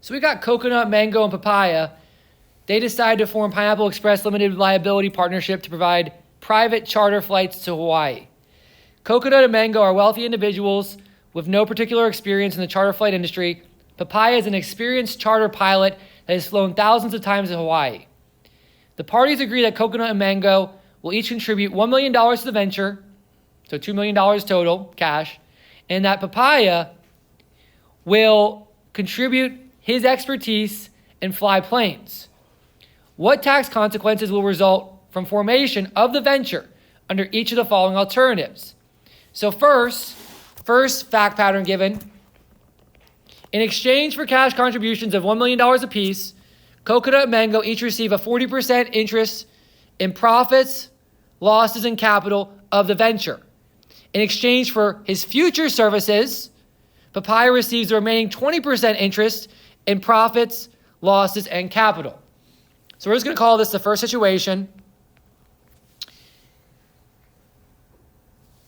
So we got coconut, mango, and papaya. They decided to form Pineapple Express Limited Liability Partnership to provide private charter flights to Hawaii. Coconut and mango are wealthy individuals with no particular experience in the charter flight industry. Papaya is an experienced charter pilot that has flown thousands of times to Hawaii. The parties agree that coconut and mango will each contribute $1 million to the venture, so $2 million total cash, and that papaya will contribute his expertise and fly planes. What tax consequences will result from formation of the venture under each of the following alternatives? So first fact pattern given. In exchange for cash contributions of $1 million apiece, Coconut and Mango each receive a 40% interest in profits, losses, and capital of the venture. In exchange for his future services, Papaya receives the remaining 20% interest in profits, losses, and capital. So we're just going to call this the first situation.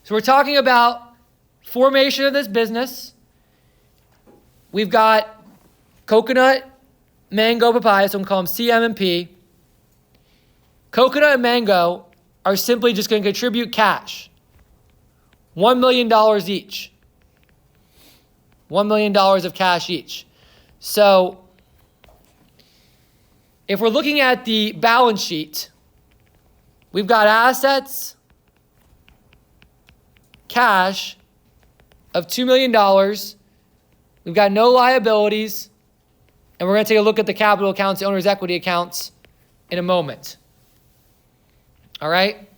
So we're talking about formation of this business. We've got coconut, mango, papaya, so I'm going to call them CM and P. Coconut and mango are simply just going to contribute cash. $1 million each. $1 million of cash each. So if we're looking at the balance sheet, we've got assets, cash of $2 million. We've got no liabilities. And we're going to take a look at the capital accounts, the owner's equity accounts in a moment. All right?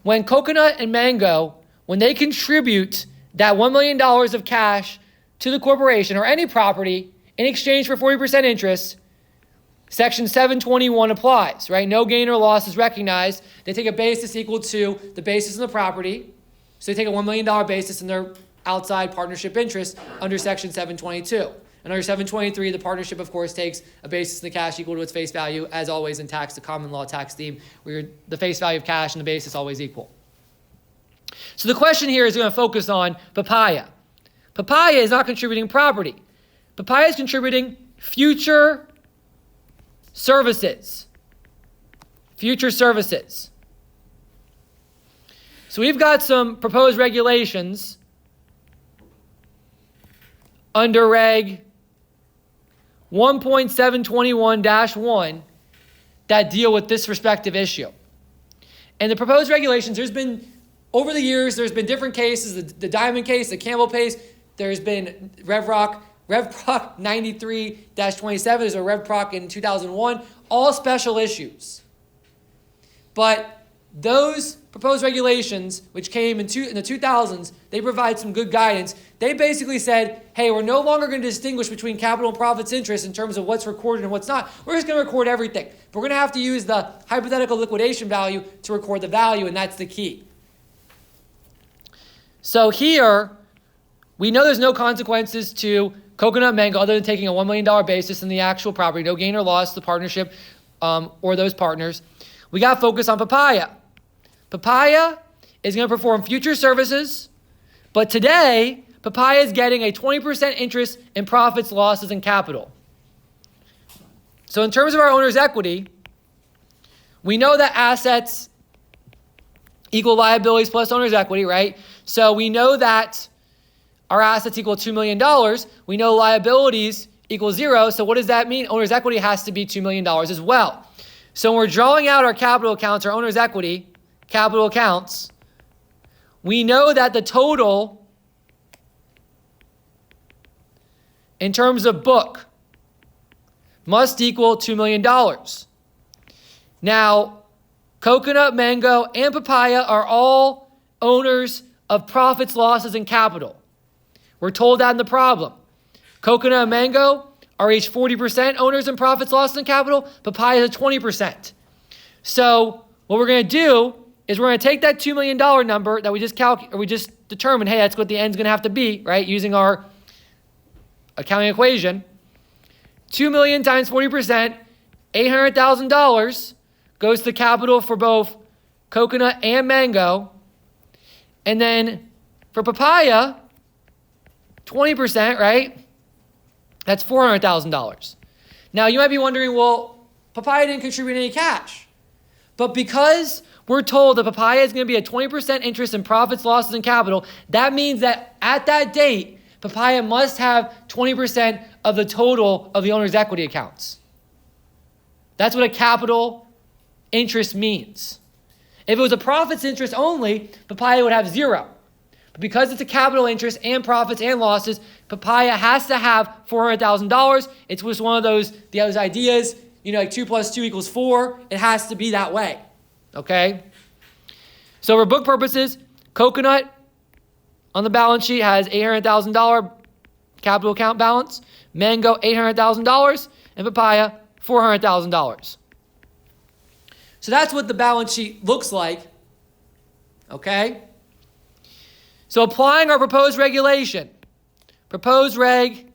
When coconut and mango, when they contribute that $1 million of cash to the corporation or any property in exchange for 40% interest, Section 721 applies, right? No gain or loss is recognized. They take a basis equal to the basis in the property. So they take a $1 million basis in their outside partnership interest under Section 722. And under 723, the partnership, of course, takes a basis in the cash equal to its face value, as always in tax, the common law tax theme, where the face value of cash and the basis always equal. So the question here is going to focus on papaya. Papaya is not contributing property. Papaya is contributing future services. Future services. So we've got some proposed regulations under Reg 1.721-1 that deal with this respective issue. And the proposed regulations, over the years, there's been different cases, the Diamond case, the Campbell case, there's been RevProc 93-27, there's a RevProc in 2001, all special issues. But those proposed regulations, which came in the 2000s, they provide some good guidance. They basically said, hey, we're no longer going to distinguish between capital and profits interest in terms of what's recorded and what's not. We're just going to record everything. But we're going to have to use the hypothetical liquidation value to record the value, and that's the key. So here, we know there's no consequences to coconut and mango other than taking a $1 million basis in the actual property, no gain or loss to the partnership or those partners. We got to focus on papaya. Papaya is going to perform future services, but today, papaya is getting a 20% interest in profits, losses, and capital. So in terms of our owner's equity, we know that assets equal liabilities plus owner's equity, right? So we know that our assets equal $2 million. We know liabilities equal 0. So what does that mean? Owner's equity has to be $2 million as well. So when we're drawing out our capital accounts, our owner's equity, capital accounts, we know that the total in terms of book must equal $2 million. Now, coconut, mango, and papaya are all owners of profits, losses, and capital. We're told that in the problem. Coconut and mango are each 40% owners in profits, losses, and capital. Papaya is 20%. So what we're going to do is we're going to take that $2 million number that we just determined, hey, that's what the end's going to have to be, right, using our accounting equation. 2 million times 40%, $800,000 goes to capital for both coconut and mango. And then for papaya, 20%, right? That's $400,000. Now, you might be wondering, well, Papaya didn't contribute any cash. But because we're told that Papaya is going to be a 20% interest in profits, losses, and capital, that means that at that date, Papaya must have 20% of the total of the owner's equity accounts. That's what a capital interest means. If it was a profits interest only, Papaya would have 0. But because it's a capital interest and profits and losses, Papaya has to have $400,000. It's just one of those ideas, like 2 + 2 = 4. It has to be that way. Okay? So for book purposes, Coconut on the balance sheet has $800,000 capital account balance, Mango $800,000, and Papaya $400,000. So that's what the balance sheet looks like. Okay? So applying our proposed regulation, proposed reg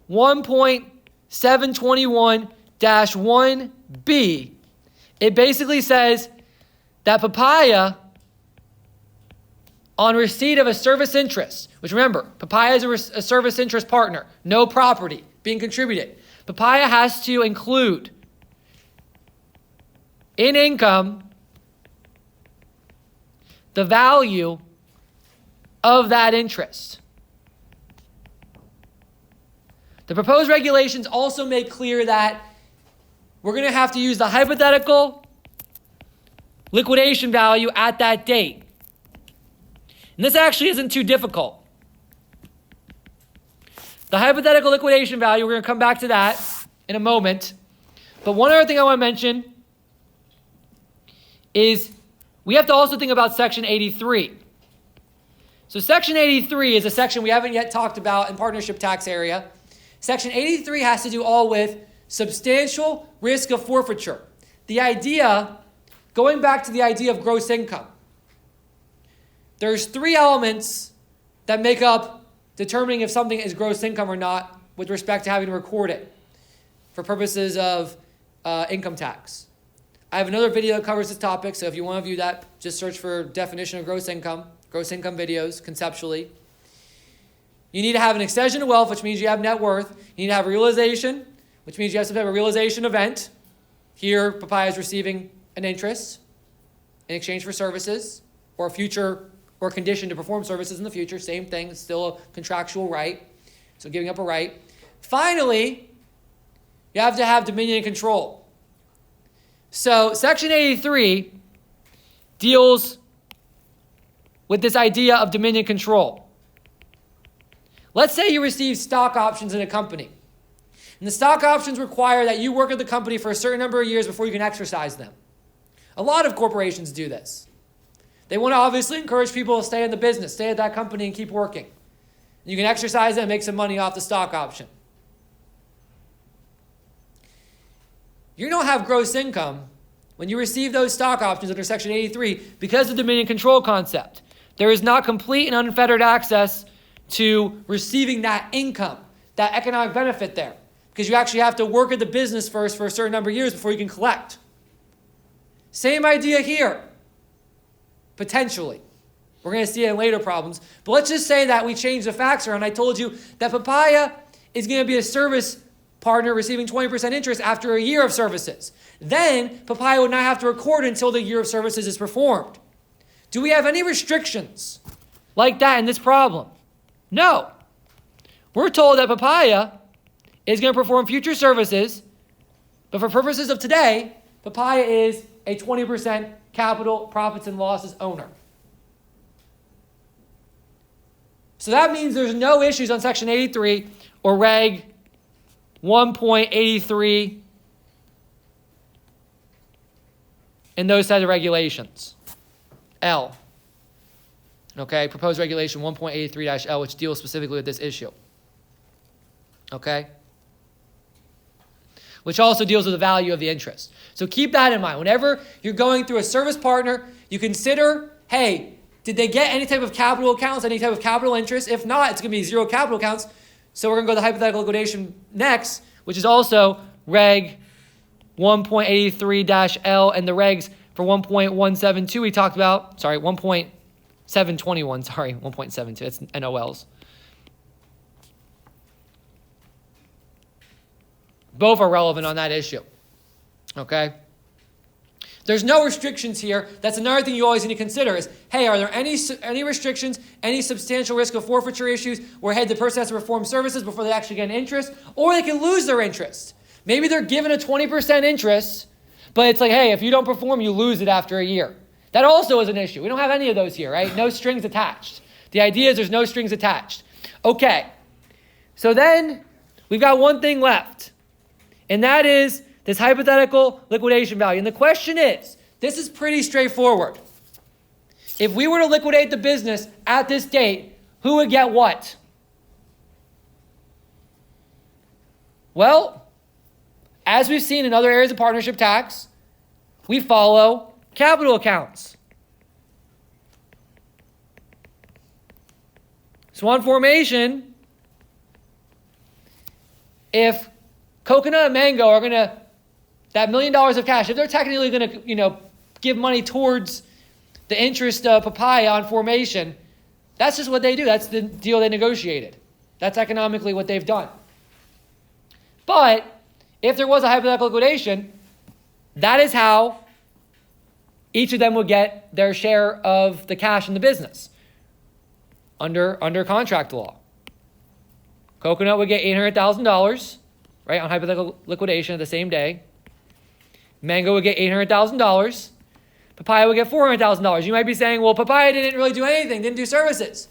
1.721-1B, it basically says that Papaya, on receipt of a service interest, which remember, Papaya is a service interest partner, no property being contributed. Papaya has to include in income the value of that interest. The proposed regulations also make clear that we're going to have to use the hypothetical liquidation value at that date. And this actually isn't too difficult. The hypothetical liquidation value, we're going to come back to that in a moment. But one other thing I want to mention is we have to also think about Section 83. So Section 83 is a section we haven't yet talked about in partnership tax area. Section 83 has to do all with substantial risk of forfeiture. The idea, going back to the idea of gross income, there's 3 elements that make up determining if something is gross income or not with respect to having to record it for purposes of income tax. I have another video that covers this topic, so if you want to view that, just search for definition of gross income videos conceptually. You need to have an accession of wealth, which means you have net worth. You need to have a realization, which means you have some type of realization event. Here, Papaya is receiving an interest in exchange for services or a future or condition to perform services in the future. Same thing, it's still a contractual right. So giving up a right. Finally, you have to have dominion and control. So Section 83 deals with this idea of dominion control. Let's say you receive stock options in a company. And the stock options require that you work at the company for a certain number of years before you can exercise them. A lot of corporations do this. They want to obviously encourage people to stay in the business, stay at that company and keep working. You can exercise it and make some money off the stock option. You don't have gross income when you receive those stock options under Section 83 because of the dominion control concept. There is not complete and unfettered access to receiving that income, that economic benefit there, because you actually have to work at the business first for a certain number of years before you can collect. Same idea here, potentially. We're going to see it in later problems. But let's just say that we change the facts around. I told you that Papaya is going to be a service partner receiving 20% interest after a year of services. Then Papaya would not have to record until the year of services is performed. Do we have any restrictions like that in this problem? No. We're told that Papaya is going to perform future services, but for purposes of today, Papaya is a 20% capital profits and losses owner. So that means there's no issues on Section 83 or Reg 1.83 in those set of regulations. L. Okay, proposed regulation 1.83-L, which deals specifically with this issue. Okay? Which also deals with the value of the interest. So keep that in mind. Whenever you're going through a service partner, you consider, hey, did they get any type of capital accounts, any type of capital interest? If not, it's going to be 0 capital accounts. So we're going to go to the hypothetical liquidation next, which is also Reg 1.83-L, and the regs for 1.172 we talked about. 1.721, 1.72. It's NOLs. Both are relevant on that issue. Okay? There's no restrictions here. That's another thing you always need to consider is, hey, are there any restrictions, any substantial risk of forfeiture issues where, hey, the person has to perform services before they actually get an interest, or they can lose their interest. Maybe they're given a 20% interest, but it's like, hey, if you don't perform, you lose it after a year. That also is an issue. We don't have any of those here, right? No strings attached. The idea is there's no strings attached. Okay. So then we've got one thing left, and that is this hypothetical liquidation value. And the question is, this is pretty straightforward. If we were to liquidate the business at this date, who would get what? Well, as we've seen in other areas of partnership tax, we follow capital accounts. So on formation, if Coconut and Mango are going to, that $1 million of cash, if they're technically going to, give money towards the interest of Papaya on formation, that's just what they do. That's the deal they negotiated. That's economically what they've done. But if there was a hypothetical liquidation, that is how each of them would get their share of the cash in the business under contract law. Coconut would get $800,000, right, on hypothetical liquidation the same day. Mango would get $800,000. Papaya would get $400,000. You might be saying, well, Papaya didn't really do anything, didn't do services.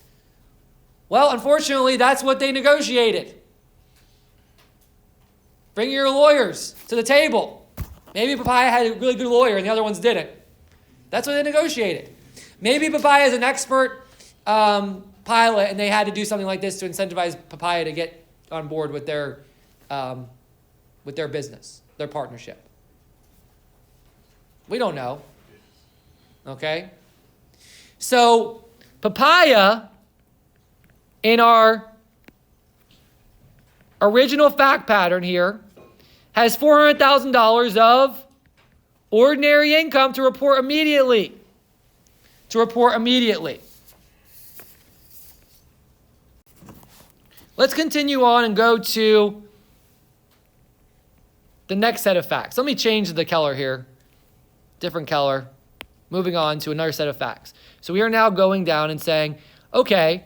Well, unfortunately, that's what they negotiated. Bring your lawyers to the table. Maybe Papaya had a really good lawyer and the other ones didn't. That's what they negotiated. Maybe Papaya is an expert pilot and they had to do something like this to incentivize Papaya to get on board with their business, their partnership. We don't know. Okay? So, Papaya, in our original fact pattern here, has $400,000 of ordinary income to report immediately. Let's continue on and go to the next set of facts. Let me change the Keller here. Different Keller. Moving on to another set of facts. So we are now going down and saying, okay,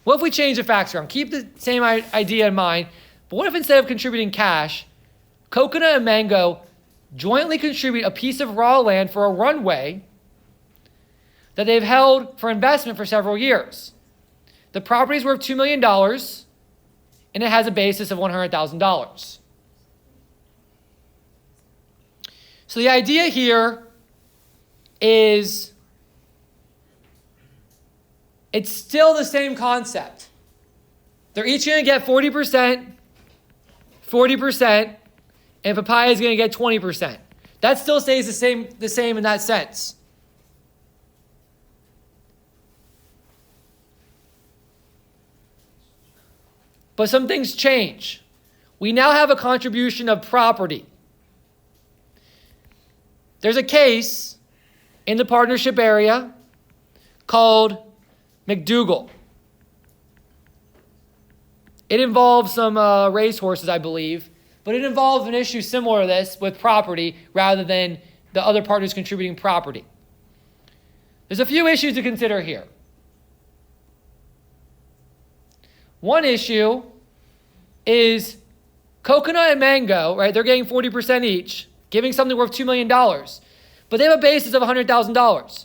what if we change the facts around? Keep the same idea in mind, but what if instead of contributing cash, Coconut and Mango jointly contribute a piece of raw land for a runway that they've held for investment for several years? The property is worth $2 million, and it has a basis of $100,000. So the idea here is it's still the same concept. They're each going to get 40%, and Papaya is going to get 20%. That still stays the same in that sense. But some things change. We now have a contribution of property. There's a case in the partnership area called McDougal. It involves some racehorses, I believe, but it involves an issue similar to this with property rather than the other partners contributing property. There's a few issues to consider here. One issue is Coconut and Mango, right? They're getting 40% each, giving something worth $2 million, but they have a basis of $100,000.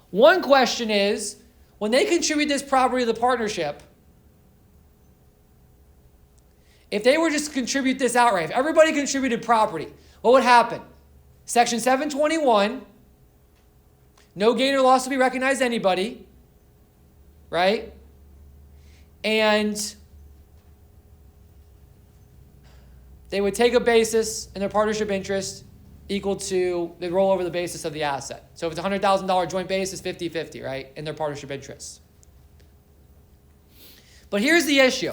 One question is, when they contribute this property to the partnership, if they were just to contribute this outright, if everybody contributed property, what would happen? Section 721, no gain or loss to be recognized to anybody, right? And they would take a basis in their partnership interest equal to, they'd roll over the basis of the asset. So if it's a $100,000 joint basis, 50-50, right, in their partnership interests. But here's the issue.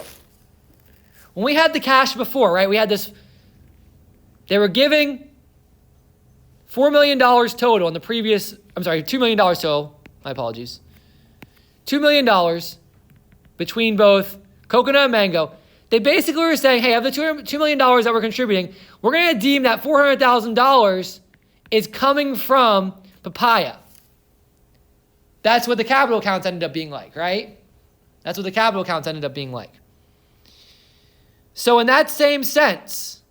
When we had the cash before, right, we had this, they were giving $4 million total in the previous, $2 million total, my apologies. $2 million between both Coconut and Mango. They basically were saying, hey, of the $2 million that we're contributing, we're going to deem that $400,000 is coming from Papaya. That's what the capital accounts ended up being like, right? That's what the capital accounts ended up being like. So in that same sense,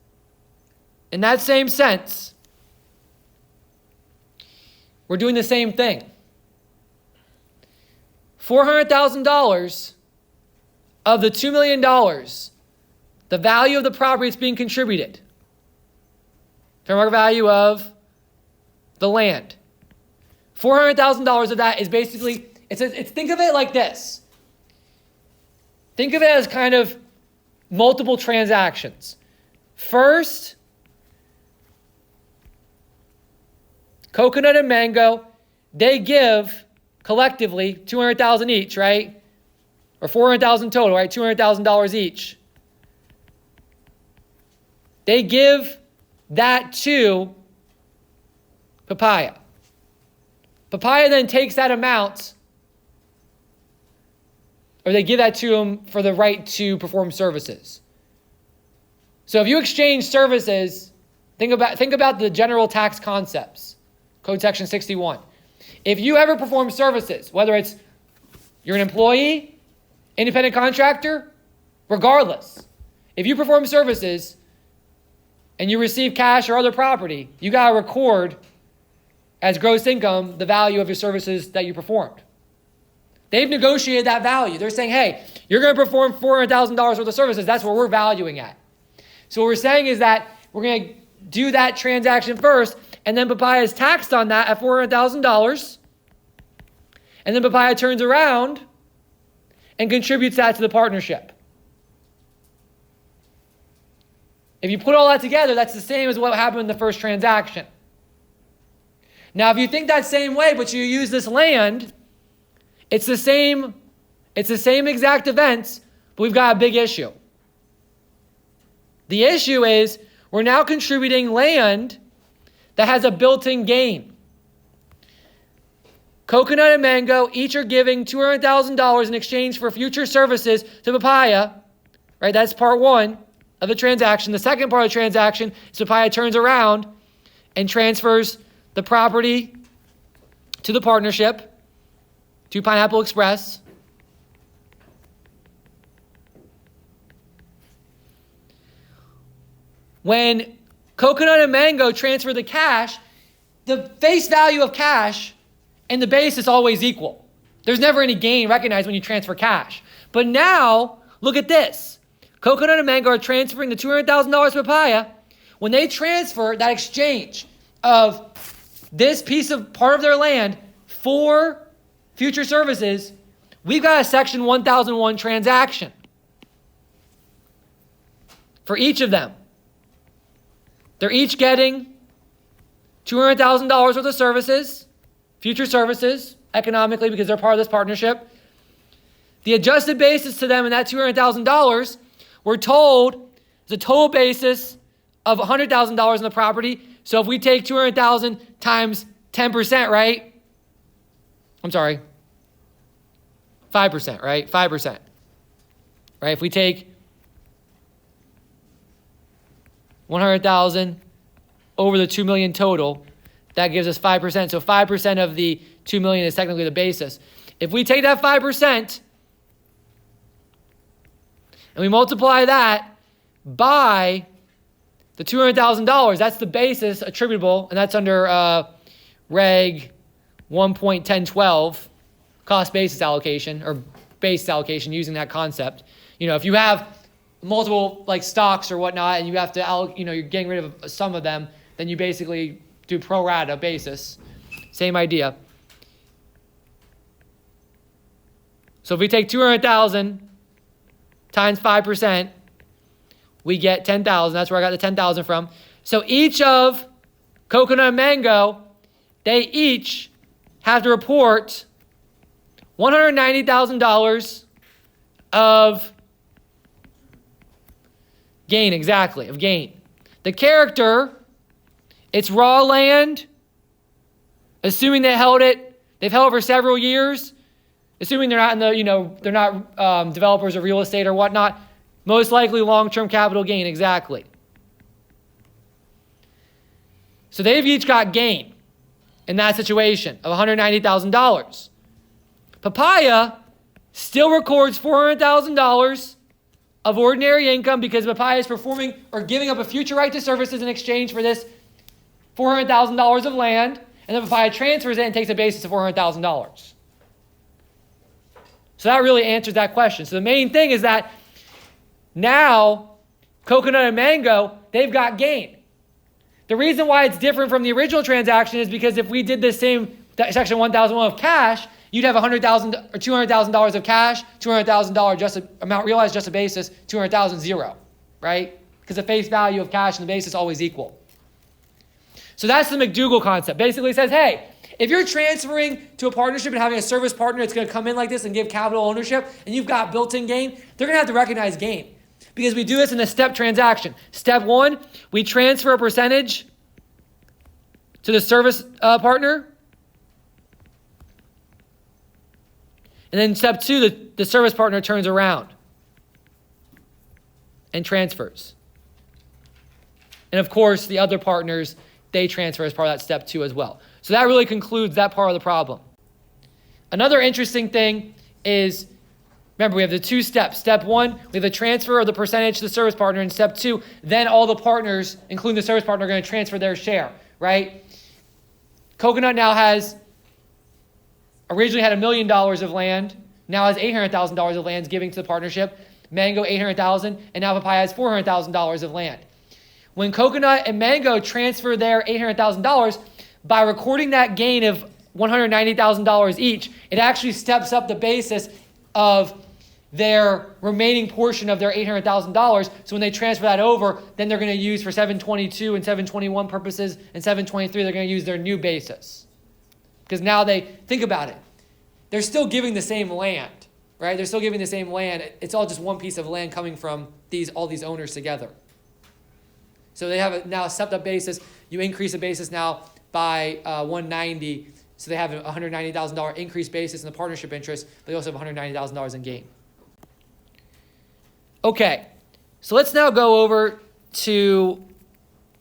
we're doing the same thing. $400,000 of the $2 million, the value of the property that's being contributed, fair market value of the land. $400,000 of that is basically, think of it like this. Think of it as kind of multiple transactions. First, Coconut and Mango, they give collectively $200,000 each, right? Or $400,000 total, right? $200,000 each. They give that to Papaya. Papaya then takes that amount, or they give that to them for the right to perform services. So if you exchange services, think about the general tax concepts. Code section 61. If you ever perform services, whether it's you're an employee, independent contractor, regardless, if you perform services and you receive cash or other property, you got to record as gross income the value of your services that you performed. They've negotiated that value. They're saying, hey, you're going to perform $400,000 worth of services. That's what we're valuing at. So what we're saying is that we're going to do that transaction first, and then Papaya is taxed on that at $400,000. And then Papaya turns around and contributes that to the partnership. If you put all that together, that's the same as what happened in the first transaction. Now, if you think that same way, but you use this land, it's the same exact events, but we've got a big issue. The issue is we're now contributing land that has a built-in gain. Coconut and Mango each are giving $200,000 in exchange for future services to Papaya. Right? That's part one of the transaction. The second part of the transaction is Papaya turns around and transfers the property to the partnership, to Pineapple Express. When Coconut and Mango transfer the cash, the face value of cash and the base is always equal. There's never any gain recognized when you transfer cash. But now, look at this. Coconut and Mango are transferring the $200,000 to Papaya. When they transfer that exchange of this piece of part of their land for future services, we've got a Section 1001 transaction for each of them. They're each getting $200,000 worth of services, future services, economically, because they're part of this partnership. The adjusted basis to them in that $200,000, we're told, is a total basis of $100,000 in the property. So if we take $200,000 times 10%, right? I'm sorry. 5%, right? 5%. Right? If we take 100,000 over the 2 million total, that gives us 5%. So 5% of the 2 million is technically the basis. If we take that 5% and we multiply that by the $200,000, that's the basis attributable, and that's under Reg 1.1012, cost basis allocation, or basis allocation using that concept. You know, if you have multiple like stocks or whatnot, and you have to, you're getting rid of some of them, then you basically do pro rata basis. Same idea. So if we take 200,000 times 5%, we get 10,000. That's where I got the 10,000 from. So each of Coconut and Mango, they each have to report $190,000 of gain, exactly, of gain. The character, it's raw land, assuming they've held it for several years, assuming they're not in the, they're not developers of real estate or whatnot. Most likely long-term capital gain, exactly. So they've each got gain in that situation of $190,000. Papaya still records $400,000 of ordinary income because Papaya is performing or giving up a future right to services in exchange for this $400,000 of land, and then Papaya transfers it and takes a basis of $400,000. So that really answers that question. So the main thing is that now Coconut and Mango, they've got gain. The reason why it's different from the original transaction is because if we did the same section 1001 of cash, you'd have $100,000 or $200,000 of cash, $200,000 just amount realized, just a basis, $200,000 zero, right? Because the face value of cash and the basis always equal. So that's the McDougall concept. Basically it says, hey, if you're transferring to a partnership and having a service partner that's going to come in like this and give capital ownership, and you've got built-in gain, they're going to have to recognize gain. Because we do this in a step transaction. Step one, we transfer a percentage to the service partner. And then step two, the service partner turns around and transfers. And of course, the other partners, they transfer as part of that step two as well. So that really concludes that part of the problem. Another interesting thing is, remember, we have the two steps. Step one, we have the transfer of the percentage to the service partner. And step two, then all the partners, including the service partner, are going to transfer their share, right? Coconut now originally had $1 million of land, now has $800,000 of land giving to the partnership. Mango, $800,000, and now Papaya has $400,000 of land. When Coconut and Mango transfer their $800,000, by recording that gain of $190,000 each, it actually steps up the basis of their remaining portion of their $800,000. So when they transfer that over, then they're going to use for 722 and 721 purposes and 723, they're going to use their new basis. Because now think about it. They're still giving the same land, right? They're still giving the same land. It's all just one piece of land coming from all these owners together. So they have now a stepped up basis. You increase the basis now by 190. So they have a $190,000 increased basis in the partnership interest, but they also have $190,000 in gain. Okay, so let's now go over to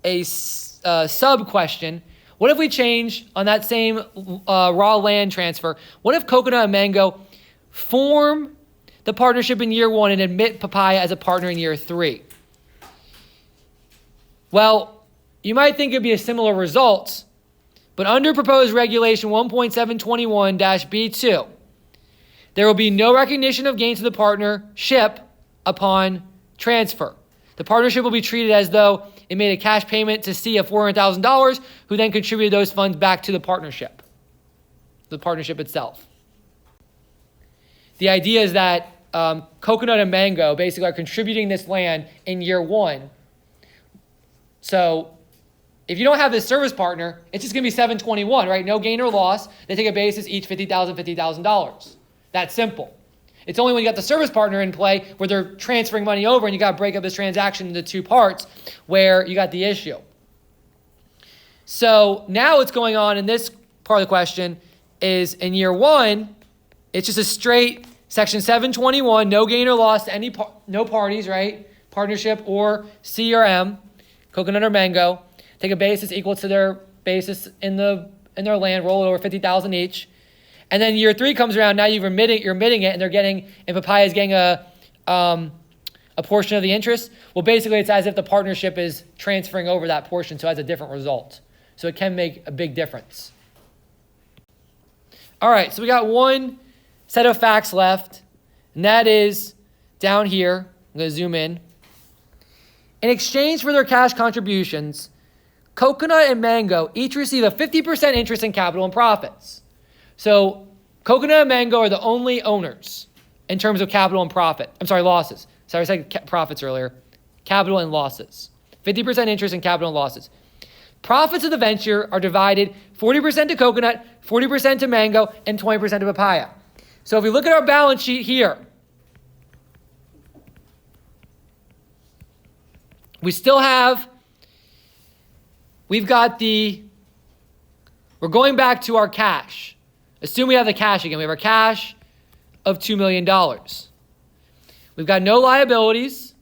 a sub-question. What if we change on that same raw land transfer? What if Coconut and Mango form the partnership in year one and admit Papaya as a partner in year three? Well, you might think it'd be a similar result, but under proposed regulation 1.721-B2, there will be no recognition of gains to the partnership upon transfer. The partnership will be treated as though it made a cash payment to C of $400,000, who then contributed those funds back to the partnership itself. The idea is that Coconut and Mango basically are contributing this land in year one. So if you don't have this service partner, it's just going to be 721, right? No gain or loss. They take a basis, each $50,000, $50,000. That's simple. It's only when you got the service partner in play where they're transferring money over and you got to break up this transaction into two parts where you got the issue. So now what's going on in this part of the question is in year one, it's just a straight section 721, no gain or loss to no parties, right? Partnership or C or M, Coconut or Mango. Take a basis equal to their basis in their land, roll it over $50,000 each. And then year three comes around, now you're admitting it, and they're getting, and Papaya is getting a portion of the interest. Well, basically it's as if the partnership is transferring over that portion, so it has a different result. So it can make a big difference. All right, so we got one set of facts left, and that is down here. I'm going to zoom in. In exchange for their cash contributions, Coconut and Mango each receive a 50% interest in capital and profits. So Coconut and Mango are the only owners in terms of capital and losses. Sorry, I said profits earlier. Capital and losses. 50% interest in capital and losses. Profits of the venture are divided 40% to Coconut, 40% to Mango, and 20% to Papaya. So if we look at our balance sheet here, we're going back to our cash. Assume we have the cash again. We have our cash of $2 million. We've got no liabilities.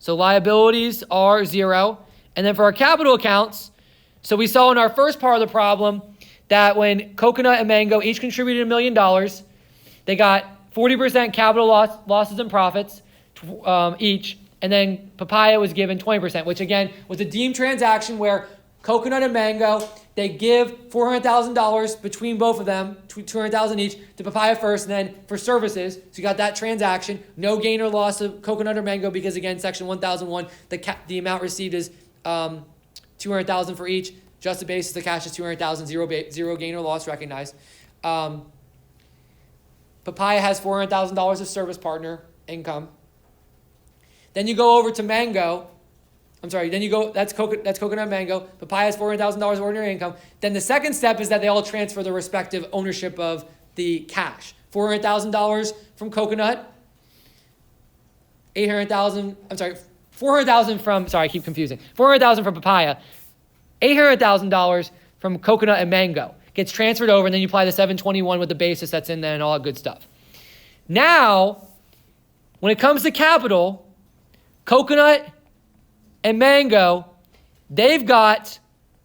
So liabilities are 0. And then for our capital accounts, so we saw in our first part of the problem that when Coconut and Mango each contributed $1 million, they got 40% capital losses and profits each. And then Papaya was given 20%, which again was a deemed transaction where Coconut and Mango, they give $400,000 between both of them, $200,000 each, to Papaya first, and then for services. So you got that transaction, no gain or loss of Coconut or Mango because again, Section 1001, the amount received is $200,000 for each. Just the basis, the cash is $200,000, zero gain or loss recognized. Papaya has $400,000 of service partner income. Then you go over to Mango. That's Coconut and Mango. Papaya has $400,000 ordinary income. Then the second step is that they all transfer the respective ownership of the cash. $400,000 from Coconut. $400,000 from Papaya. $800,000 from Coconut and Mango gets transferred over, and then you apply the 721 with the basis that's in there and all that good stuff. Now, when it comes to capital, Coconut and Mango, they've got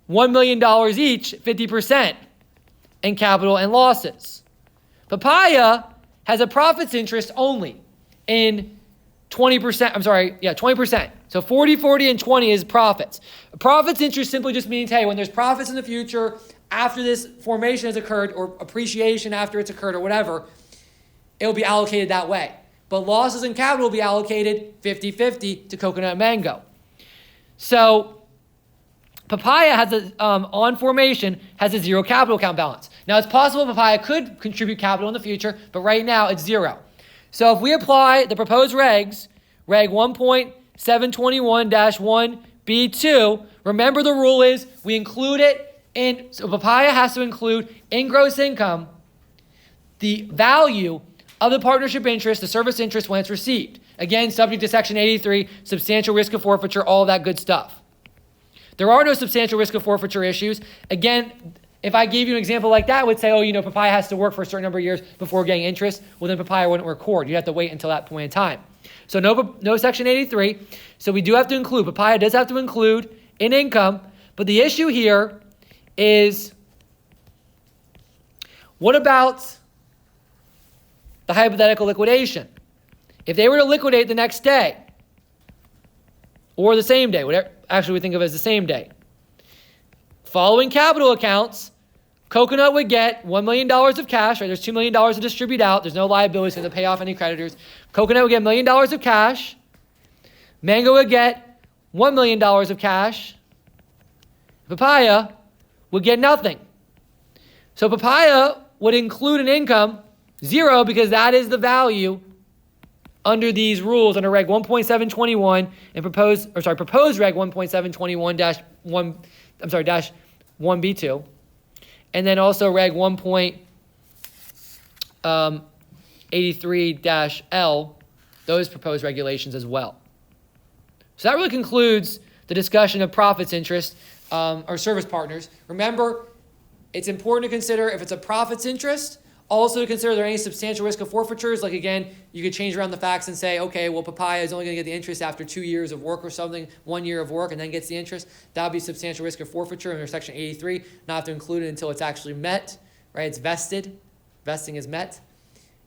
$1 million each, 50% in capital and losses. Papaya has a profits interest only in 20%. 20%. So 40, 40, and 20 is profits. A profits interest simply just means, hey, when there's profits in the future after this formation has occurred or appreciation after it's occurred or whatever, it'll be allocated that way. But losses in capital will be allocated 50-50 to Coconut and Mango. So Papaya has on formation has a 0 capital account balance. Now it's possible Papaya could contribute capital in the future, but right now it's 0. So if we apply the proposed regs, Reg 1.721-1B2, remember the rule is we include it in, so Papaya has to include in gross income the value of the partnership interest, the service interest when it's received. Again, subject to Section 83, substantial risk of forfeiture, all that good stuff. There are no substantial risk of forfeiture issues. Again, if I gave you an example like that, I would say, Papaya has to work for a certain number of years before getting interest. Well, then Papaya wouldn't record. You'd have to wait until that point in time. So no Section 83. So we do have to include. Papaya does have to include in income. But the issue here is, what about the hypothetical liquidation? If they were to liquidate the next day or the same day, whatever, actually we think of it as the same day, following capital accounts, Coconut would get $1 million of cash, right? There's $2 million to distribute out. There's no liabilities, so to pay off any creditors. Coconut would get $1 million of cash. Mango would get $1 million of cash. Papaya would get nothing. So Papaya would include an income 0 because that is the value under these rules under Reg 1.721 and proposed Reg 1.721-1B2, and then also Reg 1.83-L, those proposed regulations as well. So that really concludes the discussion of profits interest or service partners. Remember, it's important to consider if it's a profits interest. Also to consider there any substantial risk of forfeitures. Like again, you could change around the facts and say, okay, well, Papaya is only going to get the interest after 2 years of work or something, 1 year of work, and then gets the interest. That would be substantial risk of forfeiture under Section 83. Not have to include it until it's actually met, right? It's vested. Vesting is met.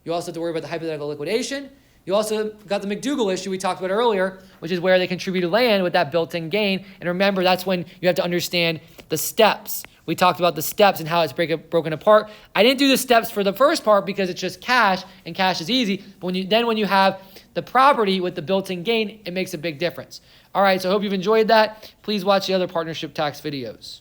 You also have to worry about the hypothetical liquidation. You also got the McDougall issue we talked about earlier, which is where they contributed land with that built-in gain. And remember, that's when you have to understand the steps. We talked about the steps and how it's broken apart. I didn't do the steps for the first part because it's just cash, and cash is easy. But when you have the property with the built-in gain, it makes a big difference. All right, so I hope you've enjoyed that. Please watch the other partnership tax videos.